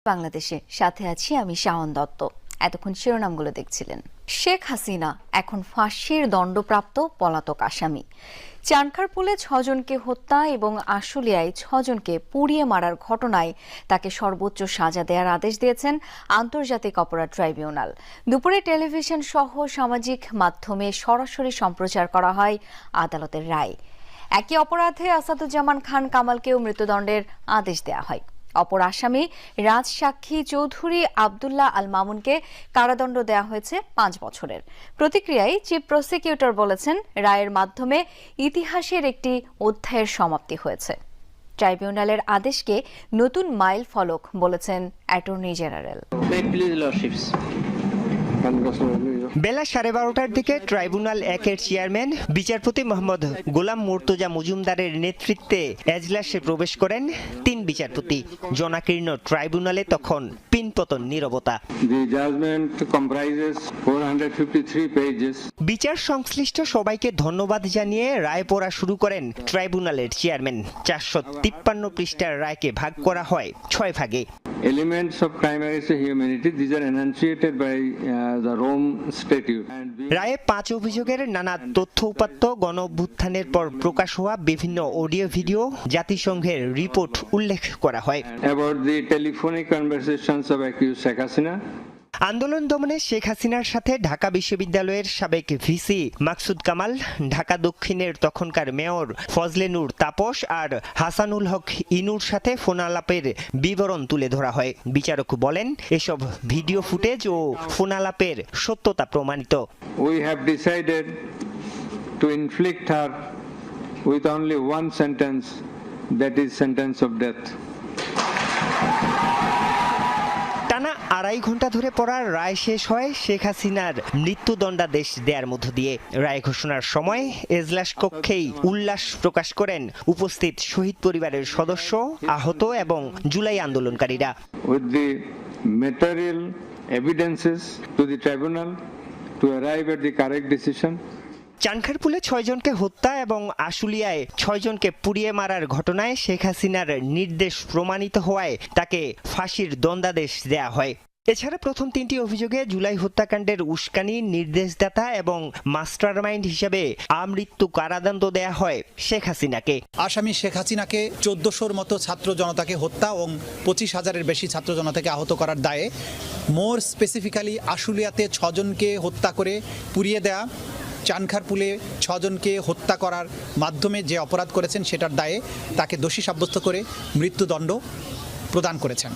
বাংলাদেশে সাথে আছি আমি শাওন দত্ত। এতক্ষণ শিরোনামগুলো দেখছিলেন। শেখ হাসিনা এখন ফাঁসির দণ্ডপ্রাপ্ত পলাতক আসামি। চানখারপুলে 6 জনকে হত্যা এবং আশুলিয়ায় 6 জনকে পুড়িয়ে মারার ঘটনায় তাকে সর্বোচ্চ সাজা দেওয়ার আদেশ দিয়েছেন আন্তর্জাতিক অপরাধ ট্রাইব্যুনাল। দুপুরে টেলিভিশন সহ সামাজিক মাধ্যমে সরাসরি সম্প্রচার করা হয় আদালতের রায়। একই অপরাধে আসাদুজ্জামান খান কামালকেও মৃত্যুদণ্ডের আদেশ দেওয়া হয়। অপর আসামি রাজসাক্ষী চৌধুরী আব্দুল্লাহ আল মামুনকে কারাদণ্ড দেওয়া হয়েছে 5 বছরের। প্রতিক্রিয়ায় চিফ প্রসিকিউটর বলেছেন, রায়ের মাধ্যমে ইতিহাসের একটি অধ্যায়ের সমাপ্তি হয়েছে। ট্রাইব্যুনালের আদেশকে নতুন মাইল ফলক বলেছেন অ্যাটর্নি জেনারেল। বেলা 12:30টার দিকে ট্রাইব্যুনাল 1-এর চেয়ারম্যান বিচারপতি মোহাম্মদ গোলাম মুর্তজা মজুমদারের নেতৃত্বে এজলাসে প্রবেশ করেন 3 বিচারপতি। জনাকীর্ণ ট্রাইব্যুনালে তখন পিনপতন নীরবতা। বিচার সংশ্লিষ্ট সবাইকে ধন্যবাদ জানিয়ে রায় পড়া শুরু করেন ট্রাইব্যুনালের চেয়ারম্যান। 453 পৃষ্ঠার রায়কে ভাগ করা হয় 6 ভাগে। Elements of crime against humanity, these are enunciated by the Rome Statute. রায়ে 5 অভিযোগের নানা তথ্য উপাত্ত, গণঅভ্যুত্থানের পর প্রকাশ হওয়া বিভিন্ন অডিও ভিডিও, জাতিসংঘের রিপোর্ট উল্লেখ করা হয়। About the telephonic conversations of accused Sheikh Hasina. আন্দোলন দমনে শেখ হাসিনার সাথে ঢাকা বিশ্ববিদ্যালয়ের সাবেক ভিসি মাকসুদ কামাল, ঢাকা দক্ষিণের তখনকার মেয়র ফজলে নূর তাপস আর হাসানুল হক ইনুর সাথে ফোনালাপের বিবরণ তুলে ধরা হয়। বিচারক বলেন, এসব ভিডিও ফুটেজ ও ফোনালাপের সত্যতা প্রমাণিত। We have decided to inflict her with only one sentence, that is sentence of death. টানা 2.5 ঘন্টা ধরে পড়ার রায় শেষ হয় শেখ হাসিনার মৃত্যুদণ্ডাদেশ দেওয়ার মধ্য দিয়ে। রায় ঘোষণার সময় এজলাস কক্ষেই উল্লাস প্রকাশ করেন উপস্থিত শহীদ পরিবারের সদস্য, আহত এবং জুলাই আন্দোলনকারীরা। With the material evidences to the tribunal to arrive at the correct decision. চানখারপুলে 6 জনকে হত্যা এবং আশুলিয়ায় 6 জনকে পুড়িয়ে মারার ঘটনায় শেখ হাসিনার নির্দেশ প্রমাণিত হওয়ায় তাকে ফাঁসির দণ্ডাদেশ দেয়া হয়। এছাড়া প্রথম 3টি অভিযোগে জুলাই হত্যাকাণ্ডের উস্কানি, নির্দেশদাতা এবং মাস্টারমাইন্ড হিসেবে আমৃত্যু কারাদণ্ড দেয়া হয় শেখ হাসিনাকে। আসামি শেখ হাসিনাকে 1400-র মতো ছাত্র জনতাকে হত্যা এবং 25,000-এর বেশি ছাত্র জনতাকে আহত করার দায়ে, মোর স্পেসিফিক্যালি আশুলিয়াতে 6 জনকে হত্যা করে পুড়িয়ে দেয়া, চানখারপুলে 6 জনকে হত্যা করার মাধ্যমে যে অপরাধ করেছেন সেটার দায়ে তাকে দোষী সাব্যস্ত করে মৃত্যুদণ্ড প্রদান করেছেন।